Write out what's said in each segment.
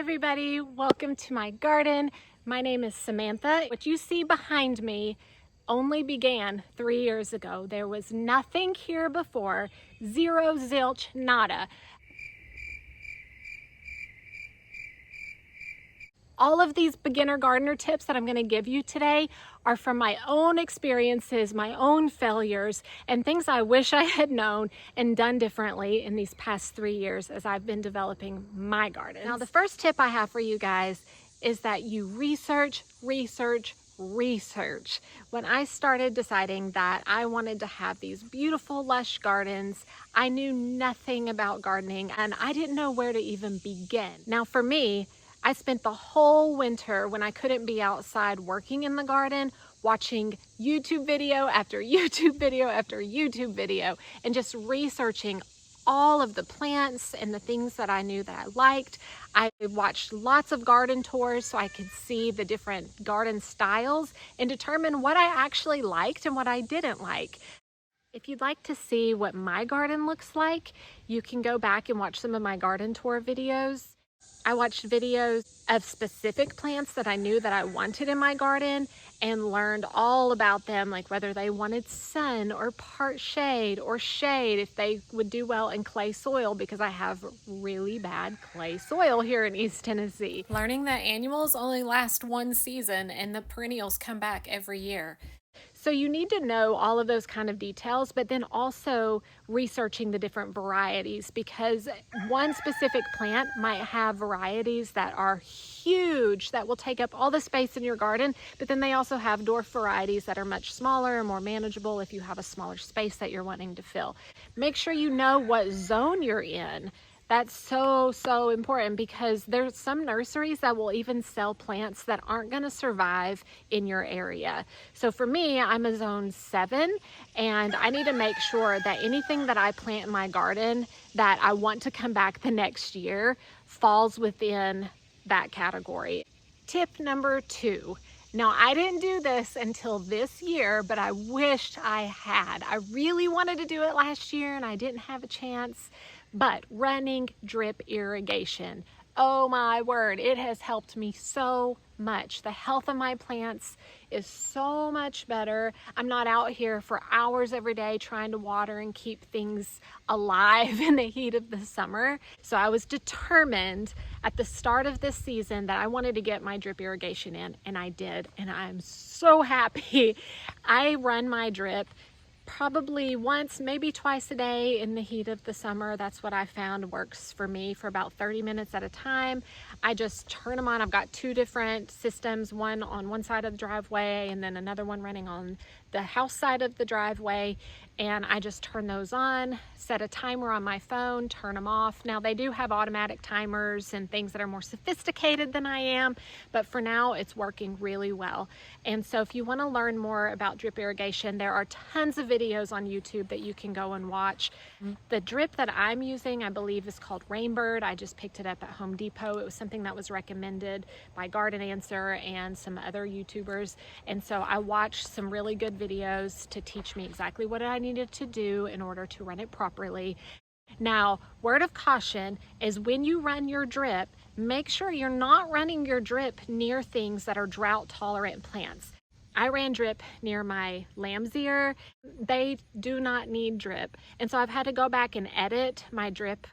everybody, welcome to my garden. My name is Samantha. What you see behind me only began 3 years ago. There was nothing here before, zero, zilch, nada. All of these beginner gardener tips that I'm going to give you today are from my own experiences, my own failures, and things I wish I had known and done differently in these past 3 years as I've been developing my garden. Now, the first tip I have for you guys is that you research. When I started deciding that I wanted to have these beautiful, lush gardens, I knew nothing about gardening and I didn't know where to even begin. Now, for me, I spent the whole winter when I couldn't be outside working in the garden, watching YouTube video after YouTube video after YouTube video, and just researching all of the plants and the things that I knew that I liked. I watched lots of garden tours so I could see the different garden styles and determine what I actually liked and what I didn't like. If you'd like to see what my garden looks like, you can go back and watch some of my garden tour videos. I watched videos of specific plants that I knew that I wanted in my garden and learned all about them, like whether they wanted sun or part shade or shade, if they would do well in clay soil, because I have really bad clay soil here in East Tennessee. Learning that annuals only last one season and the perennials come back every year. So you need to know all of those kind of details, but then also researching the different varieties, because one specific plant might have varieties that are huge that will take up all the space in your garden, but then they also have dwarf varieties that are much smaller and more manageable if you have a smaller space that you're wanting to fill. Make sure you know what zone you're in. That's so important, because there's some nurseries that will even sell plants that aren't going to survive in your area. So for me, I'm a zone 7, and I need to make sure that anything that I plant in my garden that I want to come back the next year falls within that category. Tip number 2. Now, I didn't do this until this year, but I wished I had. I really wanted to do it last year and I didn't have a chance. But running drip irrigation, oh my word, it has helped me so much. The health of my plants is so much better. I'm not out here for hours every day trying to water and keep things alive in the heat of the summer. So I was determined at the start of this season that I wanted to get my drip irrigation in, and I did, and I'm so happy. I run my drip probably once, maybe twice a day in the heat of the summer. That's what I found works for me for about 30 minutes at a time. I just turn them on. I've got 2 different systems, one on one side of the driveway and then another one running on the house side of the driveway, and I just turn those on, set a timer on my phone, turn them off. Now, they do have automatic timers and things that are more sophisticated than I am, but for now it's working really well. And so if you want to learn more about drip irrigation, there are tons of videos on YouTube that you can go and watch. The drip that I'm using, I believe, is called Rainbird. I just picked it up at Home Depot. It was something that was recommended by Garden Answer and some other YouTubers, and so I watched some really good videos to teach me exactly what I needed to do in order to run it properly. Now, word of caution is when you run your drip, make sure you're not running your drip near things that are drought tolerant plants. I ran drip near my lamb's ear. They do not need drip. And so I've had to go back and edit my drip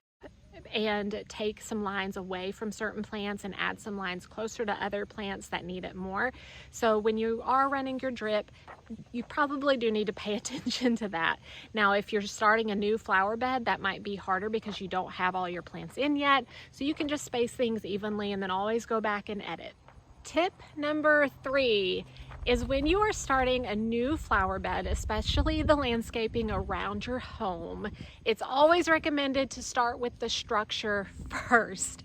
and take some lines away from certain plants and add some lines closer to other plants that need it more. So when you are running your drip, you probably do need to pay attention to that. Now, if you're starting a new flower bed, that might be harder because you don't have all your plants in yet. So you can just space things evenly and then always go back and edit. Tip number 3 is when you are starting a new flower bed, especially the landscaping around your home, it's always recommended to start with the structure first.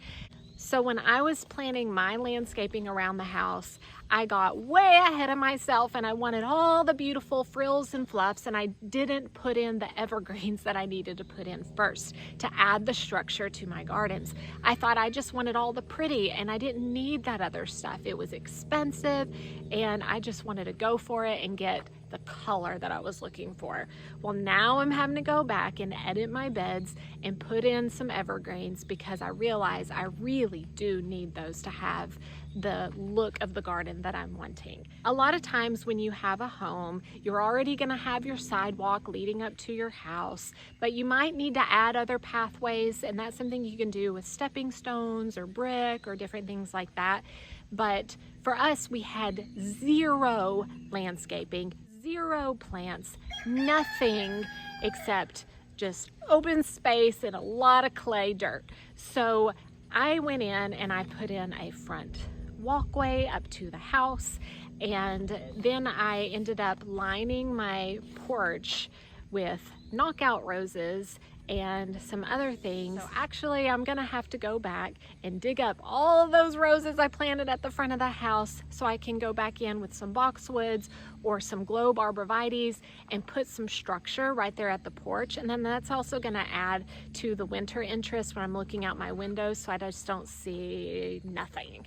So when I was planning my landscaping around the house, I got way ahead of myself and I wanted all the beautiful frills and fluffs, and I didn't put in the evergreens that I needed to put in first to add the structure to my gardens. I thought I just wanted all the pretty and I didn't need that other stuff. It was expensive and I just wanted to go for it and get the color that I was looking for. Well, now I'm having to go back and edit my beds and put in some evergreens because I realize I really do need those to have the look of the garden that I'm wanting. A lot of times when you have a home, you're already going to have your sidewalk leading up to your house, but you might need to add other pathways, and that's something you can do with stepping stones or brick or different things like that. But for us, we had zero landscaping, zero plants, nothing except just open space and a lot of clay dirt. So I went in and I put in a front walkway up to the house, and then I ended up lining my porch with knockout roses and some other things. So actually I'm gonna have to go back and dig up all of those roses I planted at the front of the house so I can go back in with some boxwoods or some globe arborvitaes and put some structure right there at the porch. And then that's also gonna add to the winter interest when I'm looking out my windows so I just don't see nothing.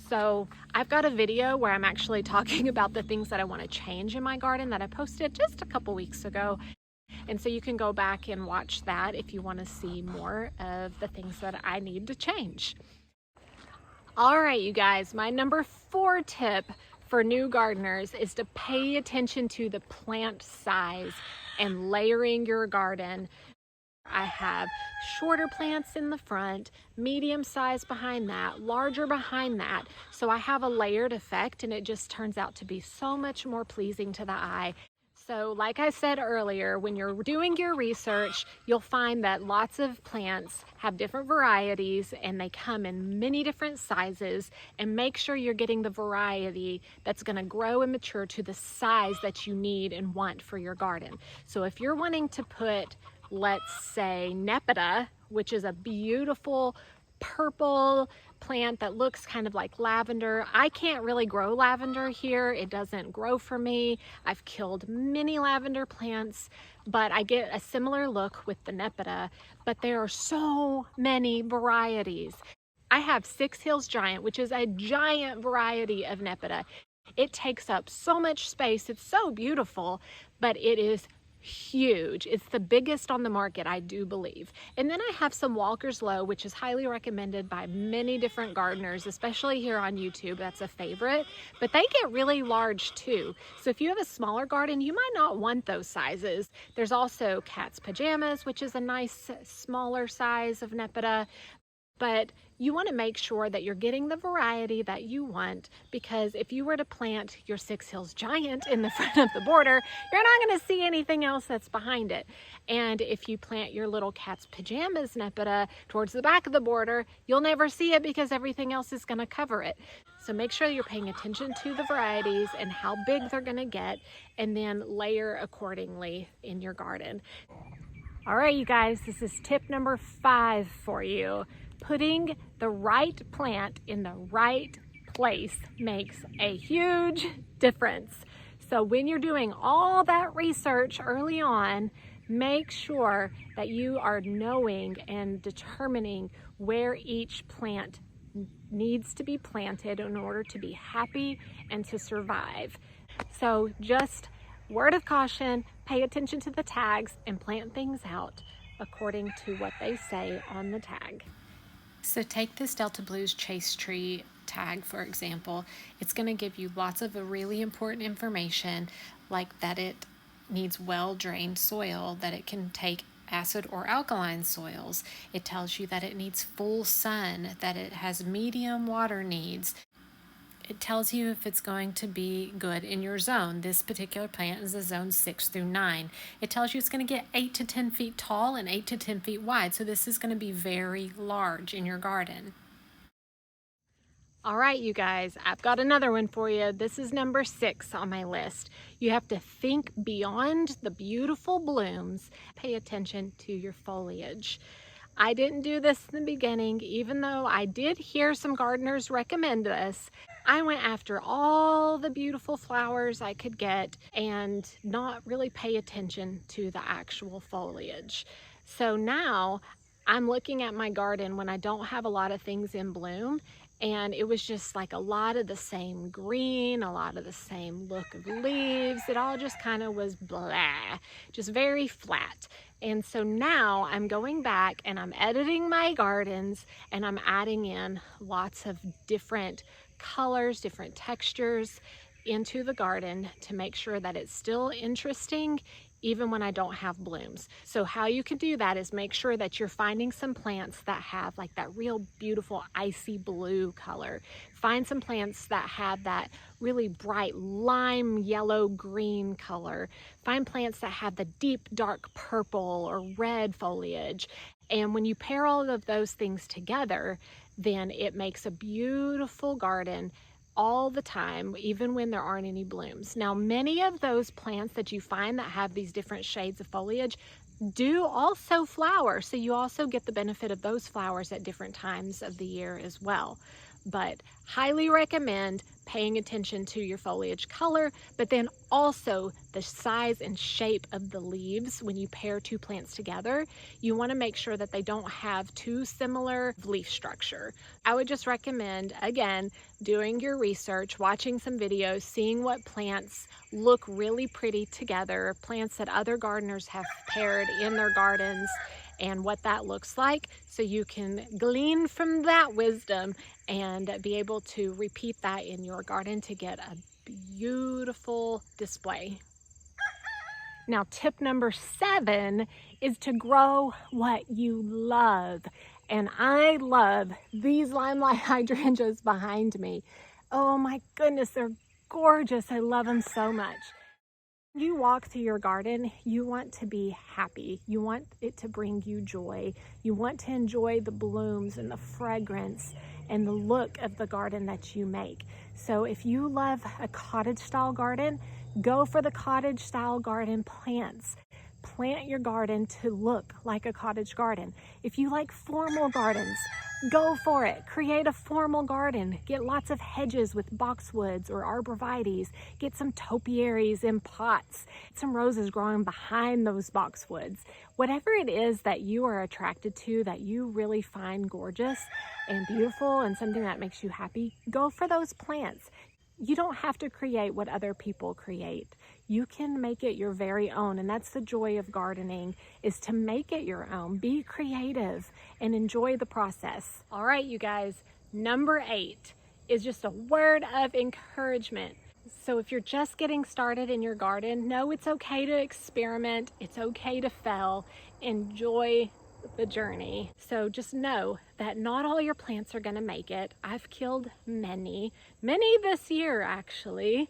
So I've got a video where I'm actually talking about the things that I want to change in my garden that I posted just a couple weeks ago. And so you can go back and watch that if you want to see more of the things that I need to change. All right, you guys, my number 4 tip for new gardeners is to pay attention to the plant size and layering your garden. I have shorter plants in the front, medium size behind that, larger behind that. So I have a layered effect and it just turns out to be so much more pleasing to the eye. So like I said earlier, when you're doing your research, you'll find that lots of plants have different varieties and they come in many different sizes, and make sure you're getting the variety that's going to grow and mature to the size that you need and want for your garden. So if you're wanting to put, let's say, Nepeta, which is a beautiful purple plant that looks kind of like lavender. I can't really grow lavender here. It doesn't grow for me. I've killed many lavender plants, but I get a similar look with the Nepeta, but there are so many varieties. I have Six Hills Giant, which is a giant variety of Nepeta. It takes up so much space. It's so beautiful, but it is huge. It's the biggest on the market, I do believe. And then I have some Walker's Low, which is highly recommended by many different gardeners, especially here on YouTube. That's a favorite, but they get really large too. So if you have a smaller garden, you might not want those sizes. There's also Cat's Pajamas, which is a nice smaller size of Nepeta. But you want to make sure that you're getting the variety that you want, because if you were to plant your Six Hills Giant in the front of the border, you're not going to see anything else that's behind it. And if you plant your little Cat's Pajamas Nepeta towards the back of the border, you'll never see it because everything else is going to cover it. So make sure you're paying attention to the varieties and how big they're going to get, and then layer accordingly in your garden. All right, you guys, this is tip number 5 for you. Putting the right plant in the right place makes a huge difference. So when you're doing all that research early on, make sure that you are knowing and determining where each plant needs to be planted in order to be happy and to survive. So just word of caution, pay attention to the tags and plant things out according to what they say on the tag. So take this Delta Blues Chase Tree tag, for example. It's going to give you lots of really important information, like that it needs well-drained soil, that it can take acid or alkaline soils. It tells you that it needs full sun, that it has medium water needs. It tells you if it's going to be good in your zone. This particular plant is a zone 6 through 9. It tells you it's going to get 8 to 10 feet tall and 8 to 10 feet wide. So this is going to be very large in your garden. All right, you guys, I've got another one for you. This is number 6 on my list. You have to think beyond the beautiful blooms. Pay attention to your foliage. I didn't do this in the beginning, even though I did hear some gardeners recommend this. I went after all the beautiful flowers I could get and not really pay attention to the actual foliage. So now I'm looking at my garden when I don't have a lot of things in bloom, and it was just like a lot of the same green, a lot of the same look of leaves. It all just kind of was blah, just very flat. And so now I'm going back and I'm editing my gardens, and I'm adding in lots of different colors, different textures into the garden to make sure that it's still interesting even when I don't have blooms. So how you can do that is make sure that you're finding some plants that have like that real beautiful icy blue color. Find some plants that have that really bright lime yellow green color. Find plants that have the deep dark purple or red foliage. And when you pair all of those things together, then it makes a beautiful garden all the time, even when there aren't any blooms. Now, many of those plants that you find that have these different shades of foliage do also flower, so you also get the benefit of those flowers at different times of the year as well. But highly recommend paying attention to your foliage color, but then also the size and shape of the leaves. When you pair two plants together, you want to make sure that they don't have too similar leaf structure. I would just recommend, again, doing your research, watching some videos, seeing what plants look really pretty together, plants that other gardeners have paired in their gardens, and what that looks like, so you can glean from that wisdom and be able to repeat that in your garden to get a beautiful display. Now, tip number 7 is to grow what you love. And I love these limelight hydrangeas behind me. Oh my goodness, they're gorgeous. I love them so much. You walk through your garden, you want to be happy. You want it to bring you joy. You want to enjoy the blooms and the fragrance and the look of the garden that you make. So if you love a cottage style garden, go for the cottage style garden plants. Plant your garden to look like a cottage garden. If you like formal gardens, go for it. Create a formal garden. Get lots of hedges with boxwoods or arborvitaes. Get some topiaries in pots. Some roses growing behind those boxwoods. Whatever it is that you are attracted to, that you really find gorgeous and beautiful and something that makes you happy, go for those plants. You don't have to create what other people create. You can make it your very own, and that's the joy of gardening, is to make it your own. Be creative and enjoy the process. All right, you guys, number 8 is just a word of encouragement. So if you're just getting started in your garden, know it's okay to experiment. It's okay to fail. Enjoy the journey. So just know that not all your plants are going to make it. I've killed many this year actually.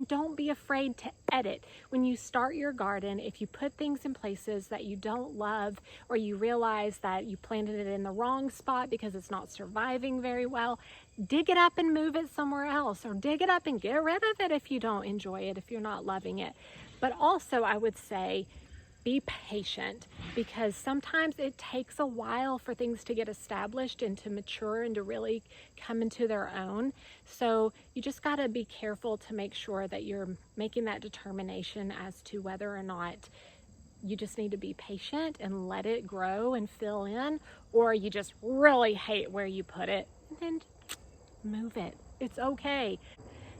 Don't be afraid to edit. When you start your garden, if you put things in places that you don't love, or you realize that you planted it in the wrong spot because it's not surviving very well, dig it up and move it somewhere else, or dig it up and get rid of it if you don't enjoy it, if you're not loving it. But also I would say, be patient, because sometimes it takes a while for things to get established and to mature and to really come into their own. So you just got to be careful to make sure that you're making that determination as to whether or not you just need to be patient and let it grow and fill in, or you just really hate where you put it, and then move it. It's okay.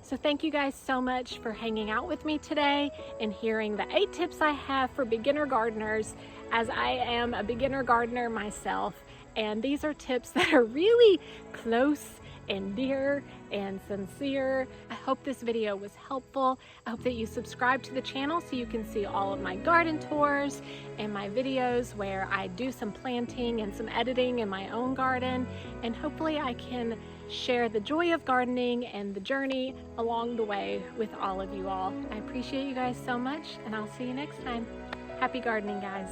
So thank you guys so much for hanging out with me today and hearing the 8 tips I have for beginner gardeners, as I am a beginner gardener myself. And these are tips that are really close and dear and sincere. I hope this video was helpful. I hope that you subscribe to the channel so you can see all of my garden tours and my videos where I do some planting and some editing in my own garden. And hopefully I can share the joy of gardening and the journey along the way with all of you all. I appreciate you guys so much, and I'll see you next time. Happy gardening, guys.